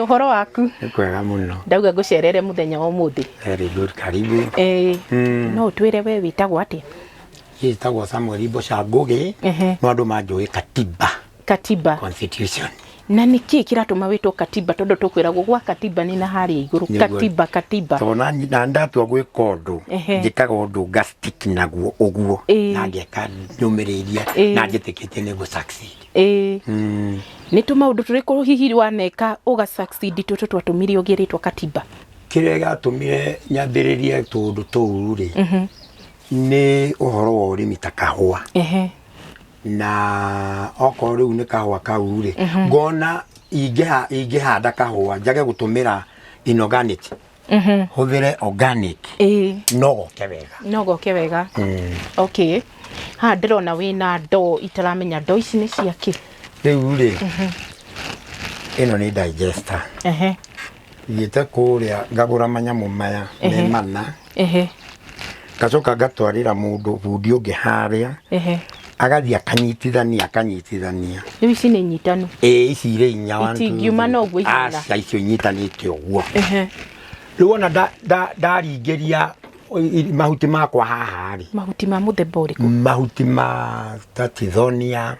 uhoro waku? Kwega muno. Ndauga ngucerere muthenya wa umuthi. Very good, karibu. No twire we witagwo atia? Yitagwo Samuel Boca Ngugi. No andu manjui Katiba. Katiba. Constitution. Na niki kiratuma witwo Katiba tondu tukwiragwo gwa Katiba ni na haria iguru Katiba. Tona na ndatua gwika undu njikaga undu ngastick naguo uguo na ngeka nyumiriria na njitikite ni gu succeed. Ni tu maundu turiku hihi waneka uga succeed tutu twatumire ugiritwo Katiba. Kiria gatumire nyambiririe tundu tuu ri ni uhoro wa urimi ta kahua. Na oko riu ni kahua kau ri ngona ingihanda kahua njage gutumira inorganic. Huthire organic. No goke wega. Okay. Ha ndirona wina ndo itaramenya ndo ici ni ciaki. Riu ri ino ni digester. Yita kuria ngagura manyamu maya me mana. Gacoka ngatwarira mundu bundi ungi haria. Agathia akanyitithania. Riu ici ni nyitanu. Ici iri inya wantu. Itingiuma no gwe ihana. Icio nyitanite uguo. Riu ona ndaringiria mahuti makwa haha ri. Mahuti ma muthemba uriku? Mahuti ma Tatithonia.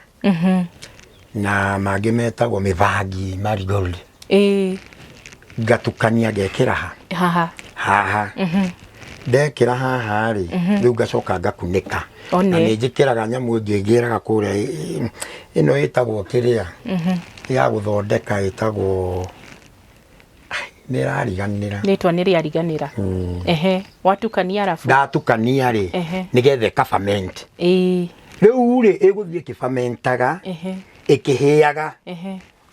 Na mangĩ metagwo mĩbangi marigold. Ngatukania ngekĩra haha. Ndekĩra haha ri rĩu ngacoka ngakunĩka. Na nĩ njĩkĩraga nyamũ ĩngĩ ngĩraga kũrĩa ĩno ĩtagwo kĩrĩa ya gũthondeka ĩtagwo nĩrariganĩra. Rĩtwa nĩrĩariganĩra. Watukania arabu? Ndatukania ri nĩgetha ĩkabament. Rĩu ri ĩgũthiĩ ĩkĩbamentaga ikihĩaga.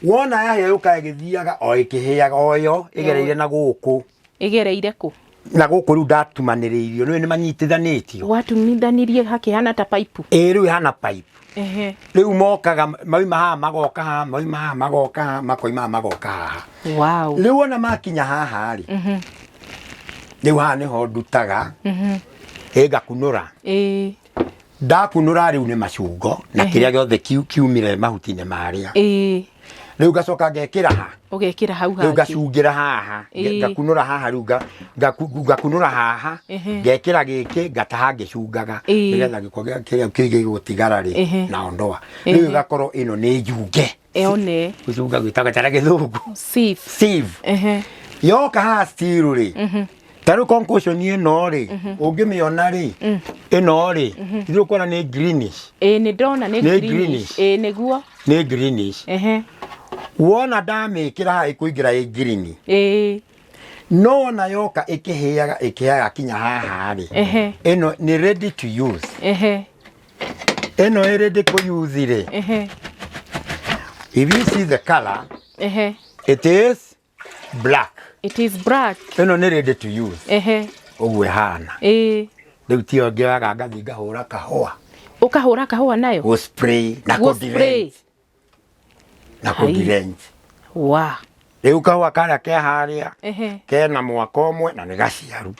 Wona yahĩa yũka ĩgĩthiaga o ikihĩaga oyo ĩgereire na gũkũ. Ĩgereire kũ? Na gũkũ rĩu ndatumanĩrĩirio nĩ manyitithanĩtio. Watumithanirie hakĩhana ta pipe? Rĩu ihana pipe. Rĩu mokaga mauma haha magoka haha mauma haha magoka haha makoima haha magoka haha. Wow. Rĩu ona makinya haha ri rĩu haha nĩho ndutaga ngakunũra. Ndakunũra rĩu nĩ macungo na kĩrĩa gĩothe kiumire mahuti-inĩ marĩa. Rĩu ngacoka ngekĩra ha. Ũgekĩra hau hangĩ. Rĩu ngacungĩra haha ngakunũra haha rĩu ngakunũra haha ngekĩra gĩkĩ ngataha ngĩcungaga nĩgetha gĩko kĩrĩa gĩgũtigara rĩ na ondoa. Rĩu ĩgakorwo ĩno nĩ njunge. One. Gũcunga gwĩtaga tara gĩthũngũ. Sieve. Yoka haha still rĩ. Taru concussion ĩno rĩ ũngĩmĩona rĩ ĩno rĩ ĩthũkona nĩ greenish. Nĩ ndona nĩ greenish. Nĩguo. Nĩ greenish. Wona ndamĩkĩra haha ĩkũingĩra ĩ green. No ona yoka ĩkĩhĩaga kinya haha rĩ ĩno nĩ ready to use. Ĩno ĩ ready to use rĩ. If you see the color, it is black. It is black. Ĩno nĩ ready to use. Ũguo ĩhana. Rĩu tiyo ngĩoyaga ngathi ngahũra kahũa. Ũkahũra kahũa nayo? Go spray na kũdirect. Na kũdirect. Wow. Rĩu kahũa karĩa ke harĩa kena mwaka ũmwe na nĩ gaciaru.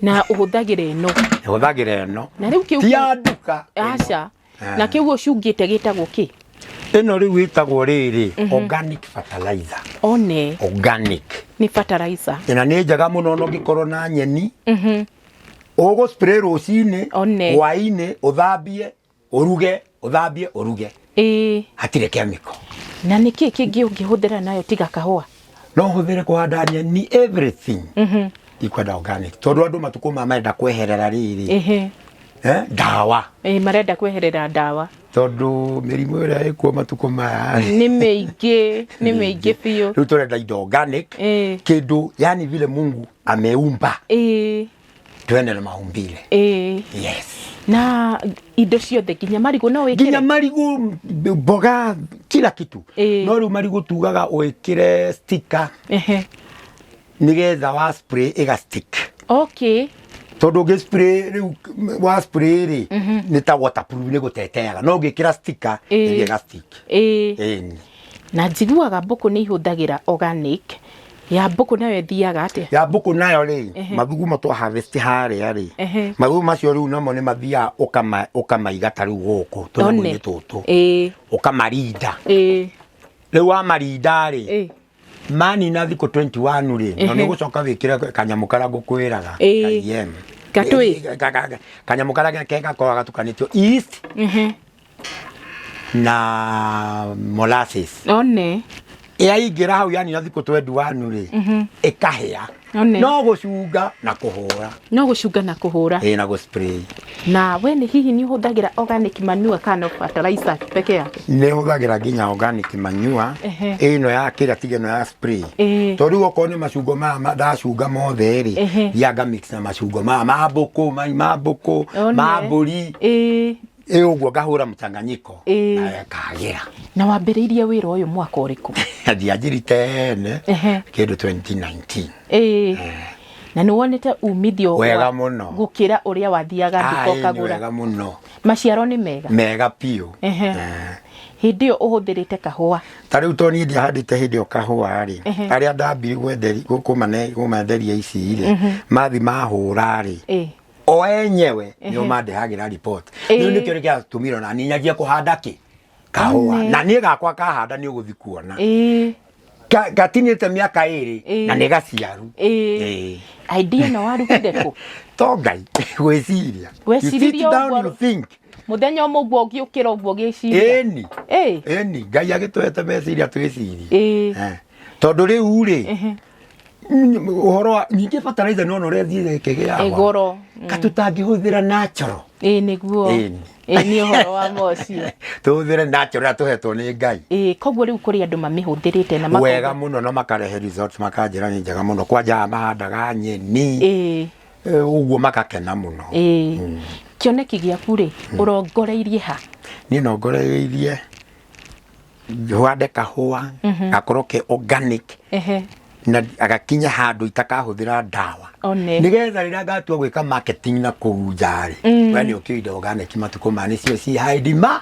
Na ũhũthagĩra ĩno? Ũhũthagĩra ĩno. Na rĩu kĩu ti ya nduka. Aca. Na kĩu ũcungĩte gĩtagwo kĩ? Ĩno rĩu ĩtagwo rĩrĩ organic fertilizer. One. Organic. Ni fertilizer. Na nĩ njega mũno no ngĩkorwo na nyeni. Ũgũ spray rũcinĩ, hwaĩ-inĩ, ũthambie, ũruge, ũthambie, ũruge. Hatirĩ chemical. Na nĩkĩ kĩngĩ ũngĩhũthĩra nayo tiga kahũa? No hũthĩre kũhanda nyeni everything. Ikwenda organic. Tondũ andũ matukũ maya marenda kweherera rĩrĩ. Ndawa. Marenda kweherera ndawa. Tondũ mĩrimũ ĩrĩa ĩkuo matukũ maya nĩ mĩingĩ biũ. Rĩu tũrenda indo organic. Kĩndũ yani vile Mungu ameumba. Tuende na mahambiriire. Yes. Na indo ciothe nginya marigu no wĩkĩre? Nginya marigu, mboga, kila kitu. No rĩu marigu tugaga wĩkĩre sticker. Nĩgetha wa spray ĩga stick. Okay. Tondu ũngĩ spray rĩu wa spray rĩ nĩ ta waterproof nĩ gũteteaga. No ũngĩkĩra sticker ĩga stick. Na njiguaga mbũkũ nĩ ihũthagĩra organic. Ya mbũkũ nayo ĩthiaga atĩa? Ya mbũkũ nayo rĩ mathugumo twa harvest harĩa rĩ mathugumo macio rĩu namo nĩ mathiaga ũkamaiga ta rĩu gũkũ tũnyamũ-inĩ tũtũ ũkamarinda. Rĩu wamarinda rĩ mani na thiko 21 ri no ni gucoka wikira kanyamu kara gukwiraga kayem katui kanyamu kara kega kwa gatukanitio east na molasses one ya igira hau yani na thiko 21 ri ikahia no gucunga na kuhura na go spray na wene hihi ni huthagira organic manure kana fertilizer peke yake ni huthagira ginya organic manure ino ya kira tigeno ya spray tori uko ni macungo ma ndacunga mothe ri yaga mix na macungo ma mbũkũ ma mbũri uguo ngahura mchanganyiko na kagira na wambiriirie wira uyu mwaka uriku ndianjirite kindu 2019 na ni wonete umithio wega muno gukira uria wathiaga ndiko kagura wega muno maciaro ni mega piu hindi yo uhuthirite kahua tariu to ni ndihandite hindi yo kahua ri aria ndambiri gwetheri gukumatheria ici ri mathi mahura ri o enyewe nio mandehagira report niu nikio rikia tumiro na ninyagia kuhanda ki kahua na ni gakwa kahanda ni uguthi kuona gatinite miaka iri na negaciaru idea na warugire ku to ngai gwiciria you think muthenya umugwo giukira ugwo giciria eni ngai agitwete meciria twicirie tondu riu ri uhoro nyingi fertilizer no rethi kegea igoro katutangihuthira natural niguo ni uhoro wa mocio tuhuthire natural tuhetwo ni ngai koguo riu kuri andu mamihuthirite na wega muno no makarehe results makanjira ni njega muno kwanja mahandaga nyeni uguo makakena muno kioneki giaku ri urongoreirie ha ni nongoreirie hwande kahua gakoroke organic na agakinya handu itakahuthira dawa nigetha rira gatua gwika marketing na kujari wani ukiida organic matuko mani cio ci high demand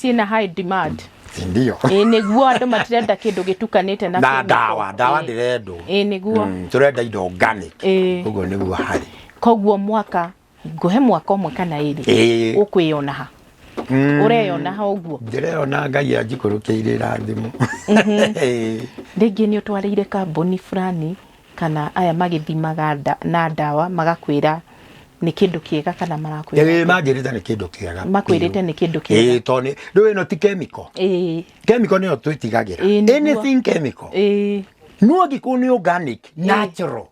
ciina high demand ndio niguo andu matirenda kindu gitukanite na dawa ndirendo niguo turenda indo organic uguo niguo hari koguo mwaka nguhe mwaka umwe kana iri ukwiyona ha ureyona ha uguo ndireyona ngai anjikurukiire rathimu ringi ni utwarire kambuni fulani kana aya magithimaga na dawa magakwira ni kindu kiega kana marakwira majirite ni kindu kiega makwirite ni kindu kiega toni ndo ino ti chemical chemical ni otwitigagira anything chemical no gikuni organic natural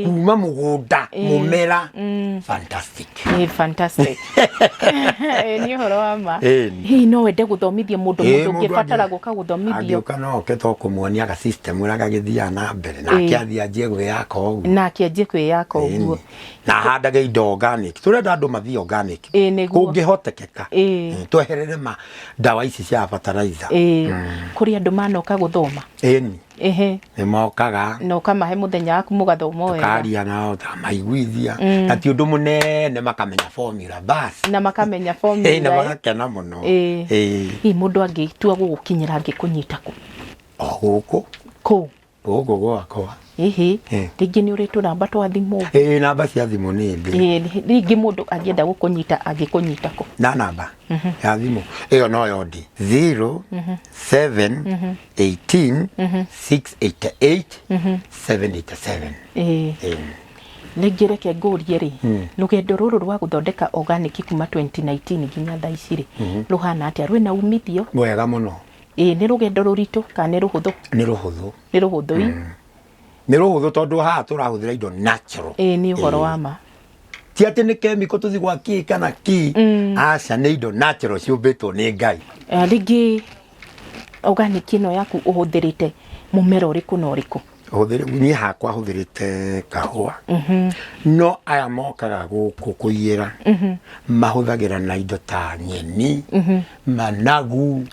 kuma mugunda mumera fantastic fantastic ni horo ama hi no wende guthomithia mundu ngibatara guka guthomithio kana oketo kumuonia ga system ura gagithia na mbere na kiathia nje gwe yako uguo na kiaje kwe yako uguo na handage indo organic turenda andu mathi organic kungihotekeka tweherere ma dawa ici cia fertilizer kuri andu manoka guthoma ni mokaga no kama he muthenya waku mugathomo wega karia nao ta maiguithia na ti undu munene makamenya formula bas na makamenya formula na magakena muno hi mundu angitua gugukinyira angikunyita ku guku gwakwa ringi ni uritu namba twa thimu namba cia thimu ni ndi ringi mundu angienda gukunyita angikunyita ku na namba ya thimu iyo no yodi 0 7 18 688 787 negere ke ngorie ri rugendo ruru rwa guthondeka organic kuma 2019 nginya thaa ici ri ruhana atia rwina umithio wega muno ni rugendo ruritu kana ni ruhuthu ni ruhuthu tondu ha turahuthira indo natural ni uhoro wa ma ti ati ni chemical tuthi gwa ki kana ki aca ni indo natural ciumbitwo ni ngai ringi organic ino yaku uhuthirite mumera uriku na uriku ni hakwa huthirite kahua no aya mokaga guku kuyira mahuthagira na indo ta nyeni managu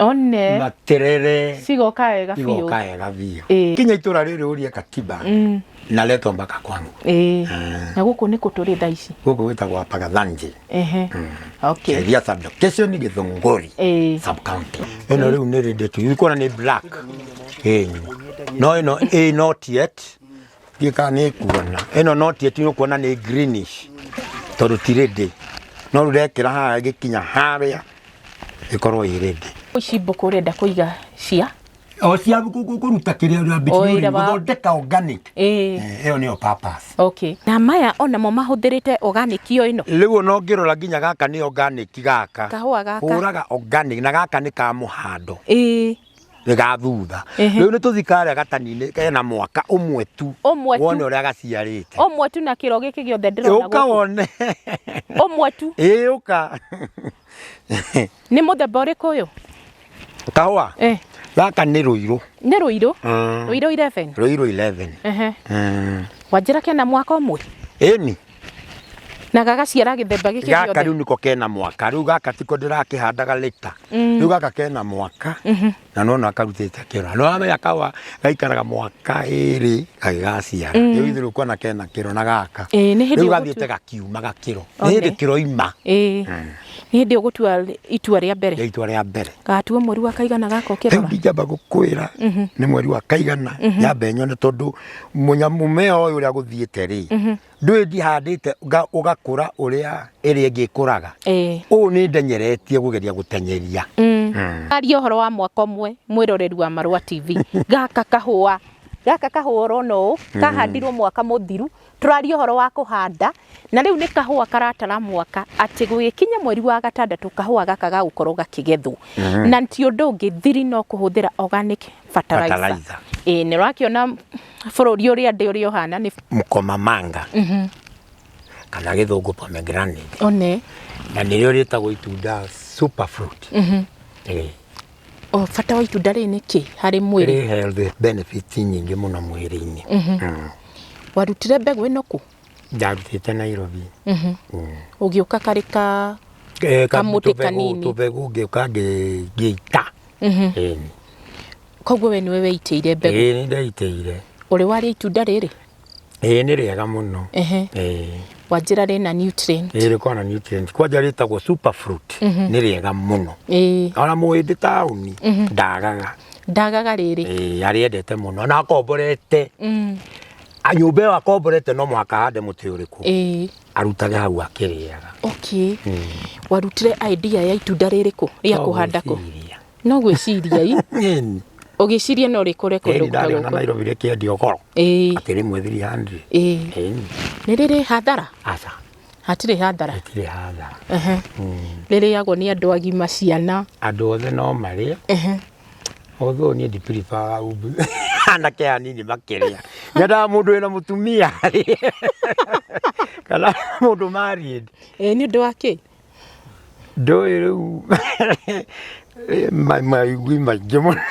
materere sigoka wega biu kinya itura riri uria katiba na leto mpaka kwangu na guku ni kuturi thaa ici guku gwitagwa Pagathanje okay Keria sublocation ni Githunguri sub county eno riu ni ready to ikona ni black no ino not yet gika ni kuona eno not yet no kuona ni greenish tondu ti ready no rurekira ha gikinya haria ikorwo i ready ici mbuku urenda kuiga cia O cia kuruta kiria ambitioni guthondeka organic. Iyo niyo purpose. Okay. Na maya ona mo mahũthĩrĩte organic yo ino. Rĩu no ngĩrora nginya gaka ni organic gaka. Kahũa gaka. Hũraga organic na gaka ni ka mũhando. Ga thutha. Rĩu nĩ tũthikaria gatani-inĩ kena mwaka ũmwe tu. Wone ũrĩa gaciarĩte. Ũmwe tu na kĩro gĩkĩ gĩothe ndĩrona gũkũ. Ũka wone. Ũmwe tu. Ũka. Nĩ mũthemba ũrĩkũ ũyũ? Kahũa. Gaka nĩ rũirũ. Nĩ rũirũ? Rũirũ 11. Rũirũ 11. Wanjĩra kena mwaka ũmwe? Ĩni. Na gagaciara gĩthemba gĩkĩ gĩothe. Gaka rĩu nĩko kena mwaka. Rĩu gaka tiko ndĩrakĩhandaga lĩta. Rĩu gaka kena mwaka. Na no akarutĩte kĩro. No amenya kahũa gaikaraga mwaka 2 gagaciara. Rĩu ithuĩ kuona kena kĩro na gaka. Rĩu gathiĩte gakiuma gakĩro. Nĩ kĩro ima. Nĩ hĩndĩ ũgũtua itua rĩa mbere. Itua rĩa mbere. Gatua mweri wa kaigana gaka ũkĩrora. Rĩu ndingĩamba gũkwĩra nĩ mweri wa kaigana nyambe nyone tondũ mũmea ũyũ ũrĩa gũthiĩte rĩ. Ndũĩ ndihandĩte ũgakũra ũrĩa ĩrĩa ĩngĩkũraga. Ũũ nĩ ndenyeretie kũgeria gũtenyeria. Aria ũhoro wa mwaka ũmwe mwĩroreri wa Marũa TV. Gaka kahũa ũrona ũũ kahandirwo mwaka mũthiru. Tũraria ũhoro wa kũhanda na rĩu nĩ kahũa karatara mwaka atĩ gũgĩkinya mweri wa gatandatũ kahũa gaka gagũkorwo gakĩgethwo. Na ti ũndũ ũngĩ thiri no kũhũthĩra organic fertilizer. Nĩ ũrakĩona bũrũri ũrĩa ndĩ ũrĩa ũhana nĩ mkomamanga. Kana gĩthũngũ pomegranate. One. Na nĩrĩo rĩtagwo itunda super fruit. Bata wa itunda rĩrĩ nĩ kĩ harĩ mwĩrĩ? Rĩ health benefits nyingĩ mũno mwĩrĩ-inĩ. Warutire mbegũ ĩno kũ? Ndarutĩte Nairobi. Ũgĩũka karĩ kamũtĩ kanini. Tũbegũ ngĩũka ngĩita. Koguo we nĩwe weitĩire mbegũ? Nĩ ndeitĩire. Ũrĩ warĩa itunda rĩrĩ? Nĩ rĩega mũno. Wanjĩra rĩna nutrient. Rĩkoragwo na nutrient. Kwanja rĩtagwo super fruit. Nĩ rĩega mũno. Ona mũhĩndĩ taũni ndagaga. Ndagaga rĩrĩ? Arĩendete mũno. Na akomborete. Nyũmba ĩyo akomborete no mũhaka hande mũtĩ ũrĩkũ. Arutage hau akĩrĩaga. Okay. Warutire idea ya itunda rĩrĩ kũ rĩa kũhanda kũ? No gwĩciria ĩ? Ũgĩciria no rĩkũre kũndũ gũtagwo na Nairobi rĩkĩendio goro. Atĩ rĩmwe 300. Nĩ rĩrĩ hathara? Aca. Hatirĩ hathara? Hatirĩ hathara. Rĩrĩagwo nĩ andũ agima, ciana. Andũ othe no marĩe. Although niĩ ndipiribaga umbu. Anake anini makĩrĩa. Nyendaga mũndũ wĩna mũtumia. Kana mũndũ married. Nĩ ũndũ wa kĩ? Ndũĩ rĩu mauigui maingĩ mũno.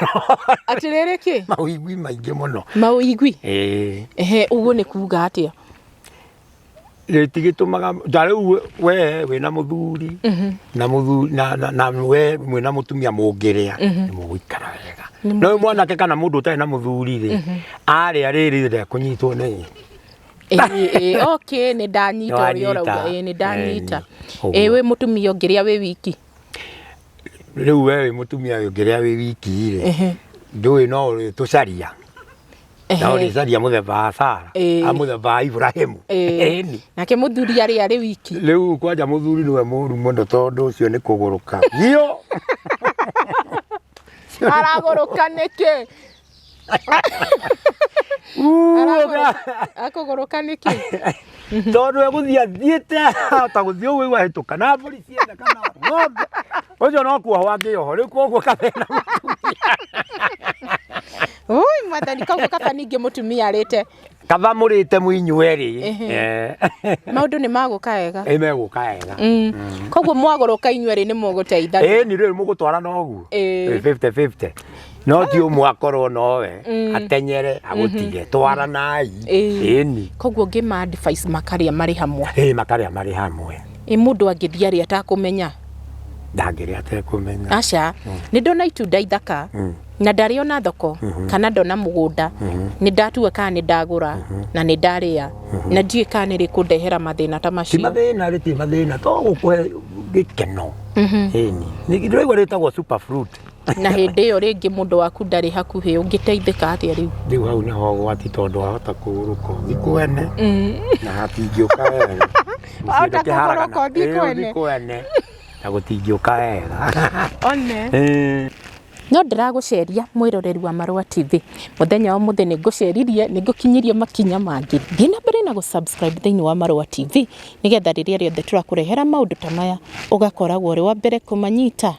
Atĩ rĩrĩ kĩ? Mauigui maingĩ mũno. Mauigui? Ũguo nĩ kuuga atĩa? Rĩtigĩtũmaga rĩu we wĩna mũthuri na we mwĩna mũtumia mũngĩrĩa nĩ mũgũikara wega. No mwanake kana mũndũ ũtarĩ na mũthuri rĩ arĩa rĩrĩ ndekũnyitwo nĩ okay, nĩ ndanyita ũrĩa ũrauga. Nĩ ndanyita. Wĩ mũtumia ũngĩrĩa wĩ wiki? Rĩu we wĩ mũtumia ũngĩrĩa wĩ wiki rĩ ndũĩ no tũcaria. Na ũrĩcaria mũthemba wa Sara, mũthemba wa Ibrahimu. Nake mũthuri arĩ wiki. Rĩu kwanja mũthuri nĩwe mũru mũno tondũ ũcio nĩ kũgũrũka. Yo! Aragũrũka nĩkĩ? Akũgũrũka nĩkĩ? Tondũ egũthiĩ athiĩte ta gũthiĩ ũguo ahĩtũka na mbũri ciene kana ng'ombe. Ũcio no kuohwo angĩoho rĩu koguo kabena mũtumia. Ui mwathani, koguo kaba ningĩ mũtumia arĩte. Kaba mũrĩte mũinyue rĩ. Maũndũ nĩ magũka wega. Megũka wega. Koguo mwagũrũka inyuerĩ nĩ mũgũteithania. Nĩ rĩu mũgũtwara na ũguo. 50-50. No ti ũmwe akorwo nowe atenyere agũtige twaranai. Ĩni. Koguo ngĩma advice makarĩa marĩ hamwe. Makarĩa marĩ hamwe. Mũndũ angĩthiĩ arĩa atakũmenya. Ndangĩrĩa atakũmenya. Aca, nĩ ndona itunda ithaka. Na ndariona thoko kana ndona mũgũnda nĩ ndatua kana nĩ ndagũra na nĩ ndarĩa na ndiĩ kana nĩ rĩkũndehera mathĩna ta macio. Ti mathĩna ti mathĩna to gũkũhe gĩkeno. Ĩni. Nĩ ndĩraigua rĩtagwo super fruit. Na hĩndĩ ĩyo rĩngĩ mũndũ waku ndarĩ hakuhĩ ũngĩteithĩka atĩa rĩu? Rĩu hau nĩho ũgwati tondũ wahota kũgũrũka ũthiĩ kwene na hatingĩũka wega. Wahota kũgũrũka ũthiĩ kwene na gũtingĩũka wega. One. no ndiraguceria mwiroreri wa Marua TV muthenya wa muthe ningũceririe ningũkinyirie makinya mangĩ thiĩ na mbere na gũsubscribe thĩinĩ wa Marua TV nigetha rĩrĩa rĩothe tũrakũrehera maũndũ ta maya ũgakoragwo ũrĩ wa mbere kũmanyita.